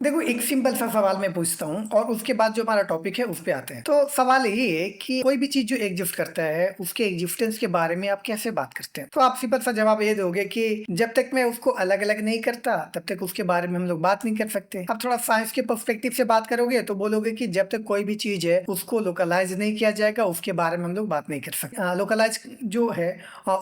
देखो, एक सिंपल सा सवाल मैं पूछता हूँ और उसके बाद जो हमारा टॉपिक है उस पे आते हैं। तो सवाल ये है कि कोई भी चीज़ जो एग्ज़िस्ट करता है, उसके एग्ज़िस्टेंस के बारे में आप कैसे बात करते हैं? तो आप सिंपल सा जवाब ये दोगे कि जब तक मैं उसको अलग-अलग नहीं करता, तब तक उसके बारे में हम लोग बात नहीं कर सकते। अब थोड़ा साइंस के पर्सपेक्टिव से बात करोगे तो बोलोगे कि जब तक कोई भी चीज़ है, उसको लोकलाइज़ नहीं किया जाएगा, उसके बारे में हम लोग बात नहीं कर सकते। लोकलाइज़ जो है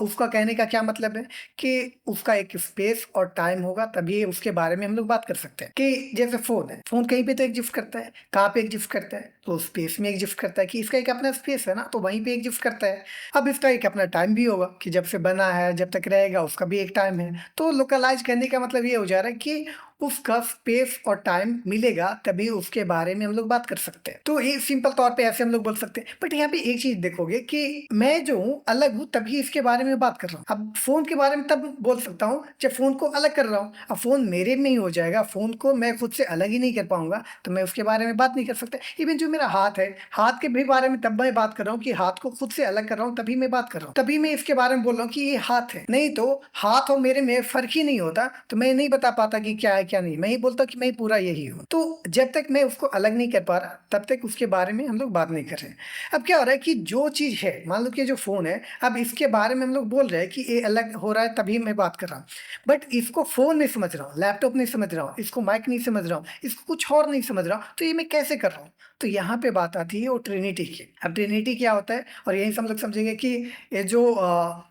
उसका कहने का क्या मतलब है कि उसका एक स्पेस और टाइम होगा, तभी उसके बारे में हम लोग बात कर सकते हैं। कि जैसे फ़ोन है, फ़ोन कहीं पे तो एग्ज़िस्ट करता है, कहाँ पे एग्ज़िस्ट करता है? तो स्पेस में एग्ज़िस्ट करता है कि इसका एक अपना स्पेस है ना, तो वहीं पे एग्ज़िस्ट करता है। अब इसका एक अपना टाइम भी होगा कि जब से बना है, जब तक रहेगा, उसका भी एक टाइम है। तो लोकलाइज़ करने का मतलब ये हो जा रहा है कि उसका स्पेस और टाइम मिलेगा, तभी उसके बारे में हम लोग बात कर सकते हैं। तो ये सिंपल तौर पे ऐसे हम लोग बोल सकते हैं। बट यहाँ पे एक चीज़ देखोगे कि मैं जो हूँ, अलग हूँ, तभी इसके बारे में बात कर रहा हूँ। अब फ़ोन के बारे में तब बोल सकता हूँ, जब फ़ोन को अलग कर रहा हूँ। अब फ़ोन मेरे में ही हो जाएगा, फ़ोन को मैं खुद से अलग ही नहीं कर पाऊँगा, तो मैं उसके बारे में बात नहीं कर सकता। इवन जो मेरा हाथ है, हाथ के भी बारे में तब मैं बात कर रहा हूँ कि हाथ को खुद से अलग कर रहा हूँ, तभी मैं बात कर रहा हूँ। तभी मैं इसके बारे में बोल रहा हूँ कि ये हाथ है। नहीं तो हाथ और मेरे में फ़र्क ही नहीं होता, तो मैं नहीं बता पाता कि क्या है, क्या नहीं। मैं ये बोलता कि मैं पूरा यही हूँ। तो जब तक मैं उसको अलग नहीं कर पा रहा, तब तक उसके बारे में हम लोग बात नहीं कर रहे हैं। अब क्या हो रहा है कि जो चीज़ है, मान लो कि जो फ़ोन है, अब इसके बारे में हम लोग बोल रहे हैं कि ये अलग हो रहा है, तभी मैं बात कर रहा हूँ। बट इसको फ़ोन नहीं समझ रहा हूँ, लैपटॉप नहीं समझ रहा हूँ, इसको माइक नहीं समझ रहा हूँ, इसको कुछ और नहीं समझ रहा हूँ, तो ये मैं कैसे कर रहा हूँ? तो यहाँ पे बात आती है वो ट्रिनिटी की। अब ट्रिनिटी क्या होता है, और यहीं से हम लोग समझेंगे कि ये जो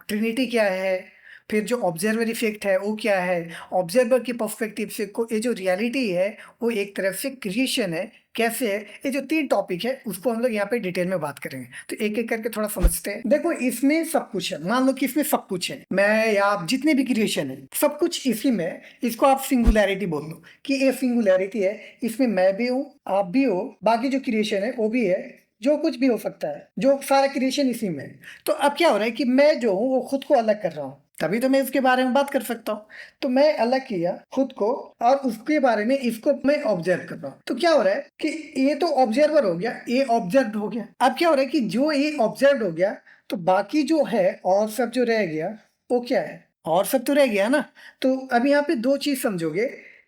ट्रिनिटी क्या है, फिर जो ऑब्जर्वर इफ़ेक्ट है वो क्या है, ऑब्जर्वर के पर्सपेक्टिव से को ये जो रियलिटी है, वो एक तरफ से क्रिएशन है, कैसे है, ये जो 3 टॉपिक है उसको हम लोग यहाँ पे डिटेल में बात करेंगे। तो एक-एक करके थोड़ा समझते हैं। देखो, इसमें सब कुछ है, मान लो कि इसमें सब कुछ है। मैं या आप जितने भी क्रिएशन है, सब कुछ इसी में है। इसको आप सिंगुलैरिटी बोल लो कि ये सिंगुलैरिटी है, इसमें मैं भी हूँ, आप भी हो, बाकी जो क्रिएशन है वो भी है, जो कुछ भी हो सकता है, जो सारा क्रिएशन इसी में है। तो अब क्या हो रहा है कि मैं जो हूँ वो खुद को अलग कर रहा हूँ, तभी तो मैं इसके बारे में बात कर सकता हूँ। तो मैं अलग किया खुद को और उसके बारे में इसको मैं ऑब्जर्व कर रहा हूँ। तो क्या हो रहा है कि ये तो ऑब्जर्वर हो गया, ये ऑब्जर्व्ड हो गया। अब क्या हो रहा है कि जो ये ऑब्जर्व्ड हो गया, तो बाकी जो है और सब जो रह गया, वो क्या है? और सब तो रह गया ना। तो अब यहाँ पे 2 चीज़ समझोगे।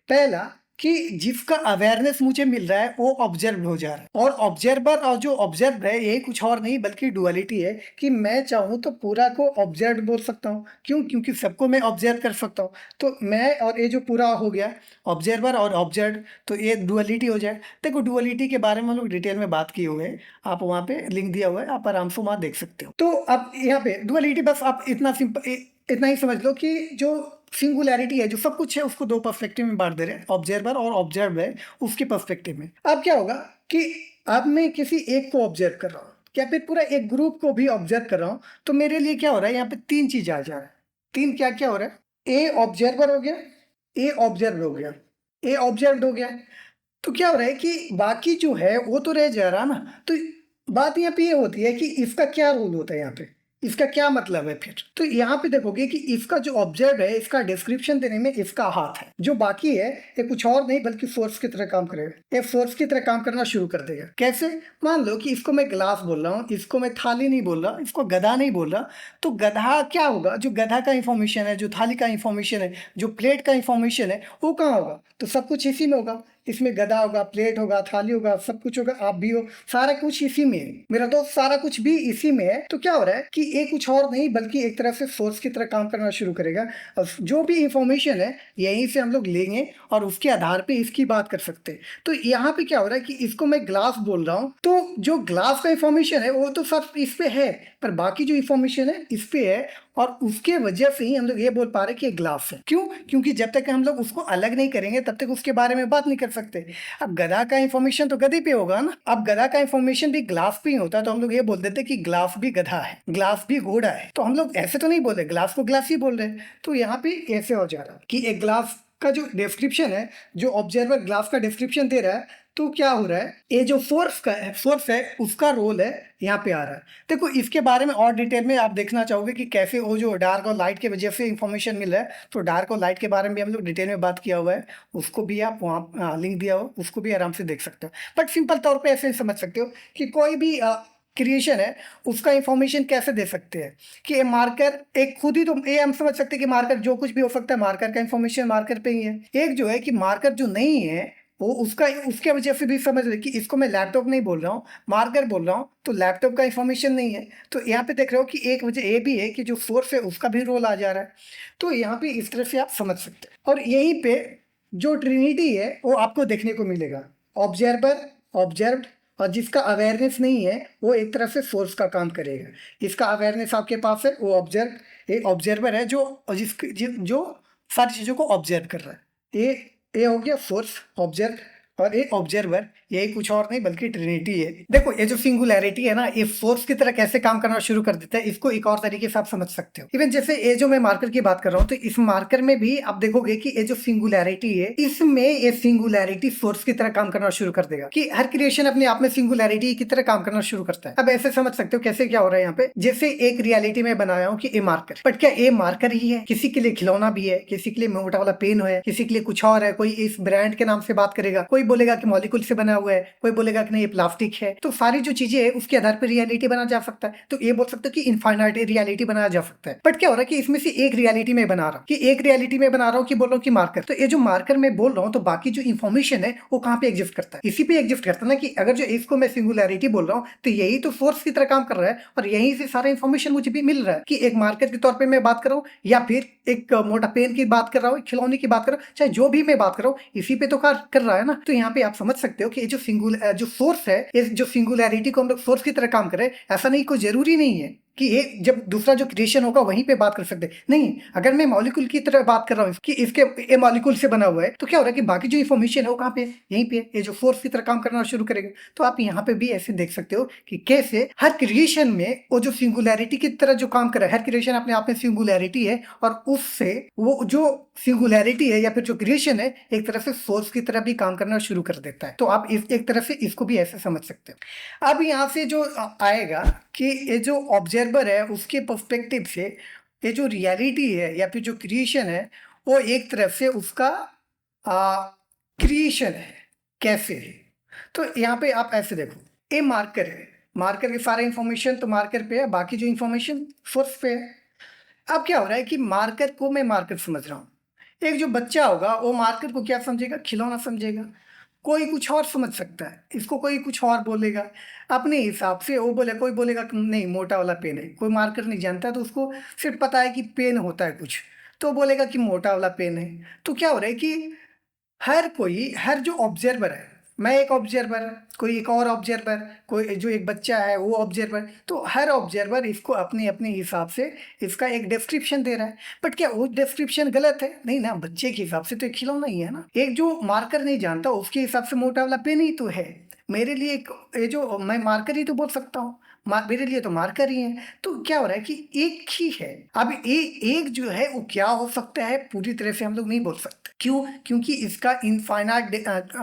पहला कि जिसका अवेयरनेस मुझे मिल रहा है वो ऑब्जर्व हो जा रहा है, और ऑब्जर्वर और जो ऑब्जर्व है यही कुछ और नहीं बल्कि डुअलिटी है कि मैं चाहूँ तो पूरा को ऑब्जर्व बोल सकता हूँ। क्यों? क्योंकि सबको मैं ऑब्जर्व कर सकता हूँ। तो मैं और ये जो पूरा हो गया ऑब्जर्वर और ऑब्जर्व, तो ये डुअलिटी हो जाए। देखो, डुअलिटी के बारे में हम लोग डिटेल में बात किए हुए हैं, आप वहाँ पे लिंक दिया हुआ है, आप आराम से वहाँ देख सकते हो। तो अब यहाँ पे डुअलिटी बस आप इतना ही समझ लो कि जो सिंगुलैरिटी है, जो सब कुछ है, उसको 2 पर्सपेक्टिव में बाँट दे रहे हैं, ऑब्जर्वर और ऑब्जर्व्ड है उसके पर्सपेक्टिव में। अब क्या होगा कि अब मैं किसी एक को ऑब्जर्व कर रहा हूँ या फिर पूरा एक ग्रुप को भी ऑब्जर्व कर रहा हूँ, तो मेरे लिए क्या हो रहा है, यहाँ पे 3 चीज़ आ जा रहा है। 3 क्या-क्या हो रहा है? ए ऑब्जर्वर हो गया, ए ऑब्जर्व्ड हो गया, ए ऑब्जर्व्ड हो गया। तो क्या हो रहा है कि बाकी जो है वो तो रह जा रहा ना। तो बात यहाँ पे ये होती है कि इसका क्या रोल होता है यहाँ पे? इसका क्या मतलब है फिर? तो यहाँ पे देखोगे कि इसका जो ऑब्जेक्ट है, इसका डिस्क्रिप्शन देने में इसका हाथ है। जो बाकी है ये कुछ और नहीं बल्कि फोर्स की तरह काम करेगा। ये फोर्स की तरह काम करना शुरू कर देगा। कैसे? मान लो कि इसको मैं ग्लास बोल रहा हूँ, इसको मैं थाली नहीं बोल रहा, इसको गधा नहीं बोल रहा, तो गधा क्या होगा? जो गधा का इंफॉर्मेशन है, जो थाली का इंफॉर्मेशन है, जो प्लेट का इंफॉर्मेशन है, वो कहाँ होगा? तो सब कुछ इसी में होगा। इसमें गधा होगा, प्लेट होगा, थाली होगा, सब कुछ होगा, आप भी हो, सारा कुछ इसी में है। मेरा दोस्त, सारा कुछ भी इसी में है। तो क्या हो रहा है कि ये कुछ और नहीं बल्कि एक तरह से फोर्स की तरह काम करना शुरू करेगा, और जो भी इंफॉर्मेशन है यहीं से हम लोग लेंगे और उसके आधार पे इसकी बात कर सकते हैं। तो यहाँ पे क्या हो रहा है कि इसको मैं ग्लास बोल रहा हूँ, तो जो ग्लास का इंफॉर्मेशन है वो तो सब इस पे है, पर बाकी जो इंफॉर्मेशन है इस पे है, और उसके वजह से ही हम लोग ये बोल पा रहे हैं कि ये ग्लास है। क्यों? क्योंकि जब तक हम लोग उसको अलग नहीं करेंगे तब तक उसके बारे में बात नहीं कर सकते। अब गधा का इंफॉर्मेशन तो गधे पे होगा ना। अब गधा का इंफॉर्मेशन भी ग्लास पे ही होता है, तो हम लोग ये बोल देते कि ग्लास भी गधा है, ग्लास भी घोड़ा है। तो हम लोग ऐसे तो नहीं बोल रहे, ग्लास को ग्लास ही बोल रहे हैं। तो यहाँ पे ऐसे हो जा रहा है कि एक ग्लास का जो डिस्क्रिप्शन है, जो ऑब्जर्वर ग्लास का डिस्क्रिप्शन दे रहा है, तो क्या हो रहा है, ये जो फोर्स है उसका रोल है यहाँ पे आ रहा है। देखो, इसके बारे में और डिटेल में आप देखना चाहोगे कि कैसे वो जो डार्क और लाइट की वजह से इंफॉर्मेशन मिल रहा है, तो डार्क और लाइट के बारे में भी हम लोग डिटेल में बात किया हुआ है, उसको भी आप वहाँ लिंक दिया हो, उसको भी आराम से देख सकते हो। बट सिंपल तौर पे ऐसे समझ सकते हो कि कोई भी क्रिएशन है उसका इंफॉर्मेशन कैसे दे सकते हैं कि ये मार्कर एक खुद ही, तो ये हम समझ सकते हैं कि मार्कर जो कुछ भी हो सकता है, मार्कर का इंफॉर्मेशन मार्कर पे ही है। एक जो है कि मार्कर जो नहीं है वो उसका उसके वजह से भी समझ रहे कि इसको मैं लैपटॉप नहीं बोल रहा हूँ, मार्कर बोल रहा हूँ, तो लैपटॉप का इन्फॉर्मेशन नहीं है। तो यहाँ पे देख रहे हो कि एक वजह ये भी है कि जो सोर्स है उसका भी रोल आ जा रहा है। तो यहाँ पे इस तरह से आप समझ सकते हैं। और यहीं पे जो ट्रिनिटी है वो आपको देखने को मिलेगा, ऑब्जर्वर, ऑब्जर्व्ड, और जिसका अवेयरनेस नहीं है वो एक तरह से सोर्स का काम करेगा। इसका अवेयरनेस आपके पास है, वो ऑब्जर्व, एक ऑब्जर्वर है जो जो सारी चीज़ों को ऑब्जर्व कर रहा है। ये हो गया सोर्स, ऑब्जर्व, और ये ऑब्जर्वर, यही कुछ और नहीं बल्कि ट्रिनिटी है। देखो ये जो सिंगुलैरिटी है ना, ये फोर्स की तरह कैसे काम करना शुरू कर देता है, इसको एक और तरीके से आप समझ सकते हो। इवन जैसे ये जो मैं मार्कर की बात कर रहा हूँ, तो इस मार्कर में भी आप देखोगे कि ये जो सिंगुलैरिटी है, इसमें ये सिंगुलैरिटी फोर्स की तरह काम करना शुरू कर देगा, कि हर क्रिएशन अपने आप में सिंगुलैरिटी की तरह काम करना शुरू करता है। अब ऐसे समझ सकते हो कैसे क्या हो रहा है यहाँ पे। जैसे एक रियलिटी में बनाया हूँ कि ए मार्कर, बट क्या ए मार्कर ही है? किसी के लिए खिलौना भी है, किसी के लिए मोटा वाला पेन है, किसी के लिए कुछ और है। कोई इस ब्रांड के नाम से बात करेगा, कोई बोलेगा कि मॉलिक्यूल से बना हुआ है, कोई बोलेगा कि नहीं ये प्लास्टिक है। तो सारी जो चीजें है उसके आधार पर रियलिटी बना जा सकता है। तो ये बोल सकते हो कि इनफाइनाइट रियलिटी बनाया जा सकता है। बट क्या हो रहा है कि इसमें से एक रियलिटी में बना रहा हूँ, कि एक रियलिटी में बना रहा हूँ, कि बोल रहा हूँ कि मार्कर। तो ये जो मार्कर में बोल रहा हूँ, तो बाकी जो इन्फॉर्मेशन है वो कहाँ पे एग्जिस्ट करता है? इसी पे एग्जिस्ट करता है ना, कि अगर जो इसको मैं सिंगुलैरिटी बोल रहा हूँ, तो यही तो फोर्स की तरह काम कर रहा है, और यहीं से सारा इन्फॉर्मेशन मुझे भी मिल रहा है, कि एक मार्कर के तौर पे मैं बात कर रहा हूँ, या फिर एक मोटा पेन की बात कर रहा हूँ, खिलौने की बात कर रहा हूँ, चाहे जो भी मैं बात कर रहा हूँ, इसी पे तो कार्य कर रहा है ना। तो यहाँ पे आप समझ सकते हो कि ये जो सोर्स है, ये जो सिंगुलैरिटी को हम लोग सोर्स की तरह काम करें, ऐसा नहीं, कोई जरूरी नहीं है कि ये जब दूसरा जो क्रिएशन होगा वहीं पे बात कर सकते नहीं। अगर मैं मॉलिक्यूल की तरह बात कर रहा हूँ कि इसके ये मॉलिक्यूल से बना हुआ है, तो क्या हो रहा है कि बाकी जो इन्फॉर्मेशन है वो कहाँ पे, यहीं पे, ये जो फोर्स की तरह काम करना शुरू करेगा। तो आप यहाँ पे भी ऐसे देख सकते हो कि कैसे हर क्रिएशन में वो जो सिंगुलैरिटी की तरह जो काम कर रहा है, हर क्रिएशन अपने आप में सिंगुलैरिटी है, और उससे वो जो सिंगुलैरिटी है या फिर जो क्रिएशन है, एक तरह से फोर्स की तरह भी काम करना शुरू कर देता है। तो आप इस एक तरह से इसको भी ऐसे समझ सकते हो। अब यहाँ से जो आएगा कि ये जो ऑब्जर्वर है उसके पर्सपेक्टिव से ये जो रियलिटी है या फिर जो क्रिएशन है, वो एक तरफ से उसका क्रिएशन है, कैसे है। तो यहाँ पे आप ऐसे देखो, ये मार्कर है, मार्कर के सारे इंफॉर्मेशन तो मार्कर पे है, बाकी जो इंफॉर्मेशन सोर्स पे है। अब क्या हो रहा है कि मार्कर को मैं मार्कर समझ रहा हूँ, एक जो बच्चा होगा वो मार्कर को क्या समझेगा, खिलौना समझेगा। कोई कुछ और समझ सकता है इसको, कोई कुछ और बोलेगा अपने हिसाब से। वो बोले, कोई बोलेगा कि नहीं मोटा वाला पेन है, कोई मार्कर नहीं जानता तो उसको सिर्फ पता है कि पेन होता है कुछ, तो बोलेगा कि मोटा वाला पेन है। तो क्या हो रहा है कि हर कोई, हर जो ऑब्जर्वर है, मैं एक ऑब्जर्वर, कोई एक और ऑब्जर्वर, कोई जो एक बच्चा है वो ऑब्जर्वर, तो हर ऑब्जर्वर इसको अपने अपने हिसाब से इसका एक डिस्क्रिप्शन दे रहा है। बट क्या वो डिस्क्रिप्शन गलत है? नहीं ना, बच्चे के हिसाब से तो एक खिलौना ही है ना। एक जो मार्कर नहीं जानता उसके हिसाब से मोटा वाला पेन ही तो है। मेरे लिए ये जो मैं मार्कर ही तो बोल सकता हूँ, मेरे लिए तो मार्कर ही है। तो क्या हो रहा है कि एक ही है। अब एक जो है वो क्या हो सकता है पूरी तरह से हम लोग नहीं बोल सकते। क्यों? क्योंकि इसका इनफाइनाइट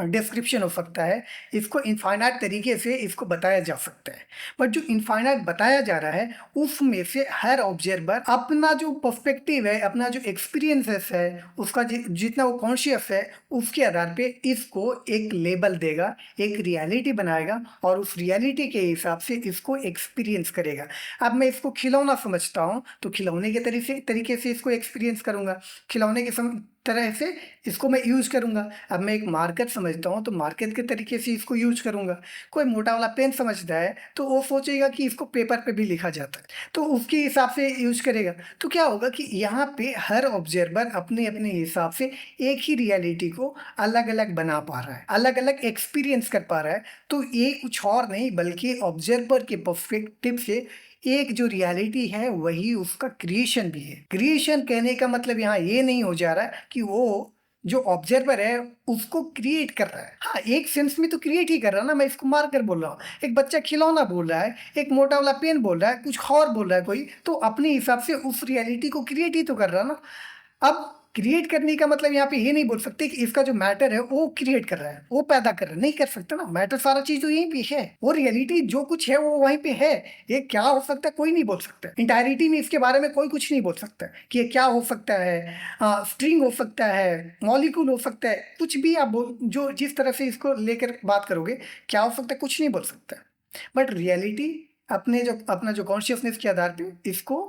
डिस्क्रिप्शन हो सकता है, इसको इनफाइनाइट तरीके से इसको बताया जा सकता है। बट जो इनफाइनाइट बताया जा रहा है उसमें से हर ऑब्जर्वर अपना जो पर्सपेक्टिव है, अपना जो एक्सपीरियंसेस है, उसका जितना वो कॉन्शियस है, उसके आधार पे इसको एक लेबल देगा, एक रियलिटी बनाएगा, और उस रियलिटी के हिसाब से इसको एक्सपीरियंस करेगा। अब मैं इसको खिलौना समझता हूँ तो खिलौने के तरीके से इसको एक्सपीरियंस करूँगा, खिलौने के तरह से इसको मैं यूज करूँगा। अब मैं एक मार्कर समझता हूँ तो मार्कर के तरीके से इसको यूज करूँगा। कोई मोटा वाला पेन समझता है तो वो सोचेगा कि इसको पेपर पे भी लिखा जाता है, तो उसके हिसाब से यूज करेगा। तो क्या होगा कि यहाँ पे हर ऑब्जर्वर अपने अपने हिसाब से एक ही रियलिटी को अलग अलग बना पा रहा है, अलग अलग एक्सपीरियंस कर पा रहा है। तो ये कुछ और नहीं बल्कि ऑब्जर्वर के पर्सपेक्टिव से एक जो रियलिटी है वही उसका क्रिएशन भी है। क्रिएशन कहने का मतलब यहाँ ये नहीं हो जा रहा कि वो जो ऑब्जर्वर है उसको क्रिएट कर रहा है। हाँ, एक सेंस में तो क्रिएट ही कर रहा है ना, मैं इसको मार्कर बोल रहा हूँ, एक बच्चा खिलौना बोल रहा है, एक मोटा वाला पेन बोल रहा है, कुछ और बोल रहा है कोई, तो अपने हिसाब से उस रियलिटी को क्रिएट ही तो कर रहा है ना। अब क्रिएट करने का मतलब यहाँ पे ये नहीं बोल सकते कि इसका जो मैटर है वो क्रिएट कर रहा है, वो पैदा कर रहा है, नहीं कर सकता ना। मैटर सारा चीज तो यहीं पे है, वो रियलिटी जो कुछ है वो वहीं पे है। ये क्या हो सकता है कोई नहीं बोल सकता, इंटायरिटी में इसके बारे में कोई कुछ नहीं बोल सकता कि ये क्या हो सकता है। स्ट्रिंग हो सकता है, मॉलिक्यूल हो सकता है, कुछ भी आप जो जिस तरह से इसको लेकर बात करोगे क्या हो सकता है, कुछ नहीं बोल सकता। बट रियलिटी अपने जो अपना जो कॉन्शियसनेस के आधार पे इसको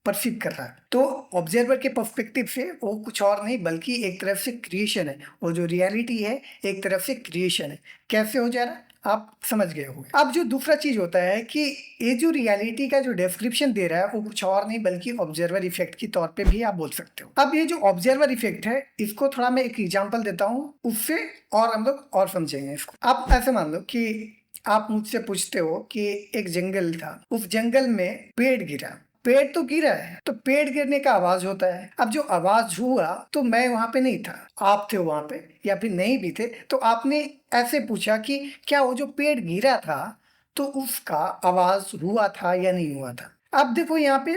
परसीव कर रहा है। तो ऑब्जर्वर के पर्सपेक्टिव से वो कुछ और नहीं बल्कि एक तरफ से क्रिएशन है। वो जो रियलिटी है एक तरफ से क्रिएशन है। कैसे हो जा रहा है आप समझ गए होंगे। अब जो दूसरा चीज होता है कि ये जो रियलिटी का जो डिस्क्रिप्शन दे रहा है वो कुछ और नहीं बल्कि ऑब्जर्वर इफेक्ट के तौर पे भी आप बोल सकते हो। अब ये जो ऑब्जर्वर इफेक्ट है इसको थोड़ा मैं एक एग्जांपल देता हूँ, उससे और हम लोग और समझेंगे इसको। आप ऐसे मान लो कि आप मुझसे पूछते हो कि एक जंगल था, उस जंगल में पेड़ गिरा। पेड़ तो गिरा है तो पेड़ गिरने का आवाज होता है। अब जो आवाज हुआ तो मैं वहां पे नहीं था, आप थे वहां पे या फिर नहीं भी थे, तो आपने ऐसे पूछा कि क्या वो जो पेड़ गिरा था तो उसका आवाज हुआ था या नहीं हुआ था। अब देखो यहाँ पे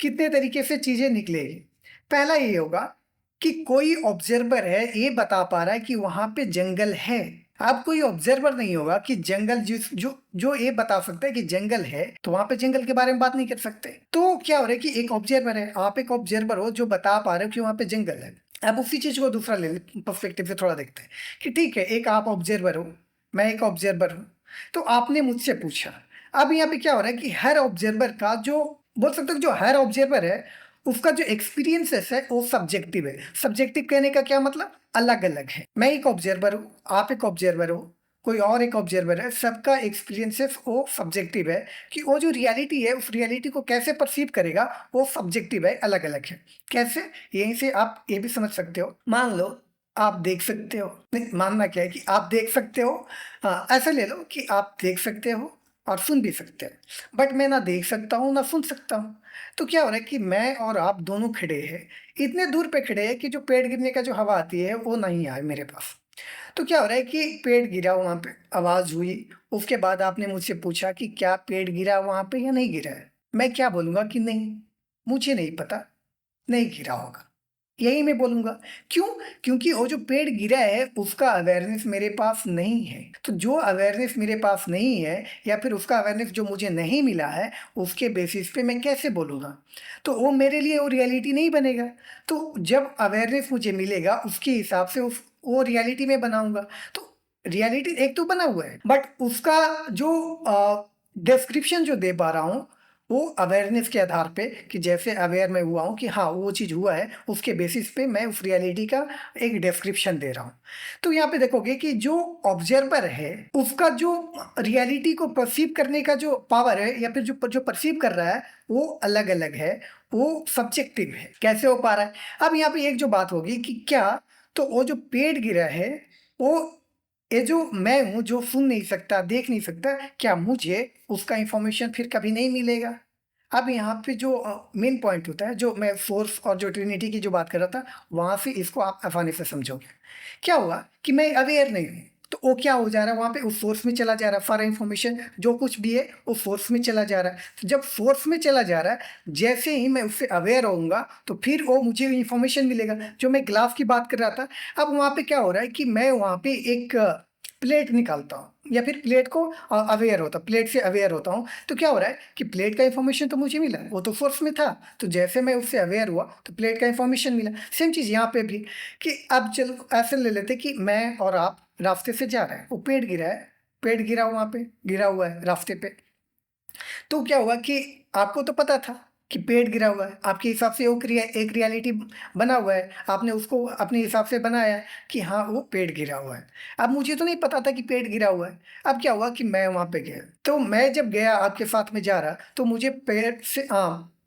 कितने तरीके से चीजें निकलेगी। पहला ये होगा कि कोई ऑब्जर्वर है ये बता पा रहा है कि वहां पे जंगल है। अब कोई ऑब्जर्वर नहीं होगा कि जंगल जिस जो जो ये बता सकता है कि जंगल है, तो वहां पे जंगल के बारे में बात नहीं कर सकते। तो क्या हो रहा है कि एक ऑब्जर्वर है, आप एक ऑब्जर्वर हो जो बता पा रहे हो कि वहां पे जंगल है। अब उसी चीज को दूसरा ले पर्सपेक्टिव से थोड़ा देखते हैं कि ठीक है, एक आप ऑब्जर्वर हो, मैं एक ऑब्जर्वर हूँ, तो आपने मुझसे पूछा। अब यहाँ पे क्या हो रहा है कि हर ऑब्जर्वर का जो बोल सकते हो जो हर ऑब्जर्वर है उसका जो एक्सपीरियंसेस है वो सब्जेक्टिव है। सब्जेक्टिव कहने का क्या मतलब, अलग अलग है। मैं एक ऑब्जर्वर हूँ, आप एक ऑब्जर्वर हो, कोई और एक ऑब्जर्वर है, सबका एक्सपीरियंसेस वो सब्जेक्टिव है। कि वो जो रियलिटी है उस रियलिटी को कैसे परसीव करेगा वो सब्जेक्टिव है, अलग अलग है। कैसे, यहीं से आप ये भी समझ सकते हो। मान लो आप देख सकते हो, नहीं मानना क्या है कि आप देख सकते हो। हाँ, ऐसा ले लो कि आप देख सकते हो और सुन भी सकते हैं, बट मैं ना देख सकता हूँ ना सुन सकता हूँ। तो क्या हो रहा है कि मैं और आप दोनों खड़े हैं, इतने दूर पे खड़े हैं कि जो पेड़ गिरने का जो हवा आती है वो नहीं आए मेरे पास। तो क्या हो रहा है कि पेड़ गिरा वहाँ पे, आवाज़ हुई, उसके बाद आपने मुझसे पूछा कि क्या पेड़ गिरा वहाँ पे या नहीं गिरा है। मैं क्या बोलूँगा कि नहीं, मुझे नहीं पता, नहीं गिरा होगा, यही मैं बोलूँगा। क्यों? क्योंकि वो जो पेड़ गिरा है उसका अवेयरनेस मेरे पास नहीं है। तो जो अवेयरनेस मेरे पास नहीं है या फिर उसका अवेयरनेस जो मुझे नहीं मिला है, उसके बेसिस पे मैं कैसे बोलूँगा। तो वो मेरे लिए वो रियलिटी नहीं बनेगा। तो जब अवेयरनेस मुझे मिलेगा उसके हिसाब से उस वो रियलिटी में बनाऊँगा। तो रियलिटी एक तो बना हुआ है, बट उसका जो डिस्क्रिप्शन जो दे पा रहा हूँ वो अवेयरनेस के आधार पे, कि जैसे अवेयर मैं हुआ हूँ कि हाँ वो चीज़ हुआ है, उसके बेसिस पे मैं उस रियलिटी का एक डिस्क्रिप्शन दे रहा हूँ। तो यहाँ पे देखोगे कि जो ऑब्जर्वर है उसका जो रियलिटी को परसीव करने का जो पावर है या फिर जो जो परसीव कर रहा है वो अलग अलग है, वो सब्जेक्टिव है। कैसे हो पा रहा है। अब यहाँ पे एक जो बात होगी कि क्या, तो वो जो पेड़ गिरा है वो, ये जो मैं हूँ जो सुन नहीं सकता देख नहीं सकता, क्या मुझे उसका इंफॉर्मेशन फिर कभी नहीं मिलेगा। अब यहाँ पे जो मेन पॉइंट होता है, जो मैं फोर्स और जो ट्रिनिटी की जो बात कर रहा था, वहाँ से इसको आप आसानी से समझोगे। क्या हुआ कि मैं अवेयर नहीं हूँ, तो वो क्या हो जा रहा है वहाँ पे उस सोर्स में चला जा रहा है, फॉर इंफॉर्मेशन जो कुछ भी है वो फोर्स में चला जा रहा है। तो जब फोर्स में चला जा रहा है, जैसे ही मैं उससे अवेयर होऊंगा तो फिर वो मुझे इंफॉर्मेशन मिलेगा। जो मैं ग्लास की बात कर रहा था, अब वहाँ पे क्या हो रहा है कि मैं वहाँ पे एक प्लेट निकालता हूँ या फिर प्लेट को अवेयर होता, प्लेट से अवेयर होता हूँ। तो क्या हो रहा है कि प्लेट का इन्फॉर्मेशन तो मुझे मिला, वो तो सोर्स में था, तो जैसे मैं उससे अवेयर हुआ तो प्लेट का इन्फॉर्मेशन मिला। सेम चीज़ यहाँ पे भी, कि अब चलो ऐसे ले लेते कि मैं और आप रास्ते से जा रहे हैं, वो पेड़ गिरा है, पेड़ गिरा वहाँ पे गिरा हुआ है रास्ते पे। तो क्या हुआ कि आपको तो पता था कि पेड़ गिरा हुआ है, आपके हिसाब से वो एक रियलिटी बना हुआ है, आपने उसको अपने हिसाब से बनाया कि हाँ वो पेड़ गिरा हुआ है। अब मुझे तो नहीं पता था कि पेड़ गिरा हुआ है। अब क्या हुआ कि मैं वहाँ पे गया, तो मैं जब गया आपके साथ में जा रहा, तो मुझे पेड़ से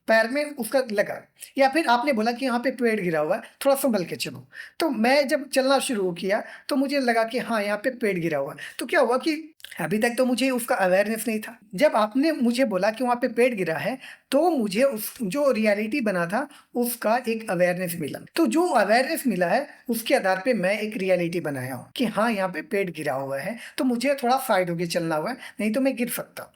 पैर में उसका लगा, या फिर आपने बोला कि यहाँ पे पेड़ गिरा हुआ है, थोड़ा संभल के चलो। तो मैं जब चलना शुरू किया तो मुझे लगा कि हाँ यहाँ पे पेड़ गिरा हुआ है। तो क्या हुआ कि अभी तक तो मुझे उसका अवेयरनेस नहीं था। जब आपने मुझे बोला कि वहाँ पे पेड़ गिरा है, तो मुझे उस जो रियलिटी बना था उसका एक अवेयरनेस मिला। तो जो अवेयरनेस मिला है उसके आधार पे मैं एक रियलिटी बनाया हूँ कि हाँ यहाँ पे पेड़ गिरा हुआ है, तो मुझे थोड़ा साइड होके चलना हुआ है, नहीं तो मैं गिर सकता।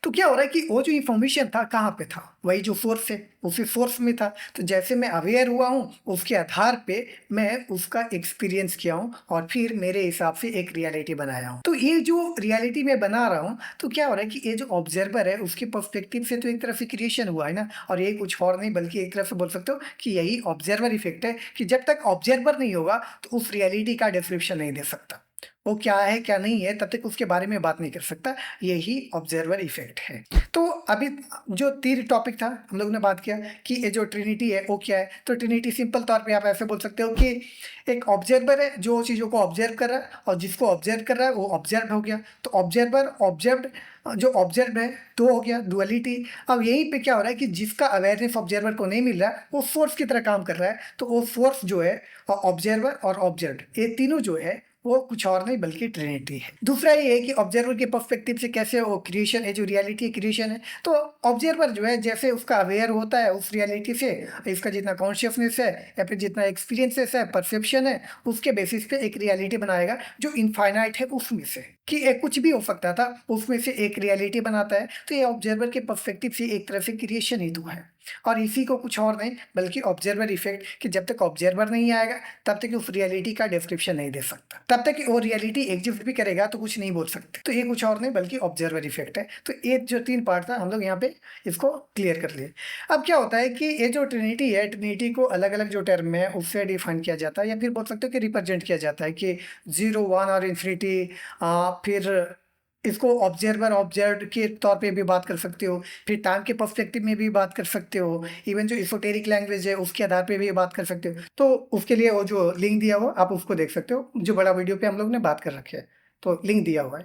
तो क्या हो रहा है कि वो जो इंफॉर्मेशन था कहाँ पे था, वही जो सोर्स है उसी सोर्स में था। तो जैसे मैं अवेयर हुआ हूँ उसके आधार पे मैं उसका एक्सपीरियंस किया हूँ और फिर मेरे हिसाब से एक रियलिटी बनाया हूँ। तो ये जो रियलिटी मैं बना रहा हूँ, तो क्या हो रहा है कि ये जो ऑब्जर्वर है उसके पर्सपेक्टिव से तो एक तरफ से क्रिएशन हुआ है ना, और ये कुछ और नहीं बल्कि एक तरफ से बोल सकते हो कि यही ऑब्जर्वर इफेक्ट है, कि जब तक ऑब्जर्वर नहीं होगा तो उस रियलिटी का डिस्क्रिप्शन नहीं दे सकता। वो क्या है क्या नहीं है तब तक उसके बारे में बात नहीं कर सकता, यही ऑब्जर्वर इफेक्ट है। तो अभी जो 3 टॉपिक था, हम लोगों ने बात किया कि ये जो ट्रिनिटी है वो क्या है? तो ट्रिनिटी सिंपल तौर पे आप ऐसे बोल सकते हो कि एक ऑब्जर्वर है जो चीज़ों को ऑब्जर्व कर रहा है, और जिसको ऑब्जर्व कर रहा है वो ऑब्जर्व हो गया। तो ऑब्जर्वर, ऑब्जर्व्ड, जो ऑब्जर्व है 2 हो गया, डुअलिटी। अब यहीं पे क्या हो रहा है कि जिसका अवेयरनेस ऑब्जर्वर को नहीं मिल रहा है वो सोर्स की तरह काम कर रहा है। तो वो सोर्स जो है, ऑब्जर्वर और ऑब्जर्व्ड, ये तीनों जो है वो कुछ और नहीं बल्कि ट्रिनिटी है। दूसरा ये है कि ऑब्जर्वर के पर्सपेक्टिव से कैसे वो क्रिएशन है, जो रियलिटी क्रिएशन है। तो ऑब्जर्वर जो है जैसे उसका अवेयर होता है उस रियलिटी से, इसका जितना कॉन्शियसनेस है या फिर जितना एक्सपीरियंसेस है, परसेप्शन है, उसके बेसिस पे एक रियलिटी बनाएगा जो इनफाइनाइट है उसमें से, कि एक कुछ भी हो सकता था उसमें से एक रियलिटी बनाता है। तो ये ऑब्जर्वर के पर्सपेक्टिव से एक तरह से क्रिएशन ही तो है, और इसी को कुछ और नहीं बल्कि ऑब्जर्वर इफेक्ट, कि जब तक ऑब्जर्वर नहीं आएगा तब तक उस रियलिटी का डिस्क्रिप्शन नहीं दे सकता, तब तक वो रियलिटी एग्जिस्ट भी करेगा तो कुछ नहीं बोल सकते। तो ये कुछ और नहीं बल्कि ऑब्जर्वर इफेक्ट है। तो ये जो 3 पार्ट था हम लोग यहाँ पे इसको क्लियर कर लिए। अब क्या होता है कि ये जो ट्रिनिटी है, ट्रिनिटी को अलग अलग जो टर्म है उससे डिफाइन किया जाता है, या फिर बोल सकते हो कि रिप्रेजेंट किया जाता है कि 0, 1 और इन्फिनिटी। फिर इसको ऑब्जर्वर ऑब्जर्व्ड के तौर पे भी बात कर सकते हो, फिर टाइम के पर्सपेक्टिव में भी बात कर सकते हो, इवन जो इsoteric लैंग्वेज है उसके आधार पे भी बात कर सकते हो। तो उसके लिए वो जो लिंक दिया हुआ आप उसको देख सकते हो, जो बड़ा वीडियो पे हम लोग ने बात कर रखी है, तो लिंक दिया हुआ है।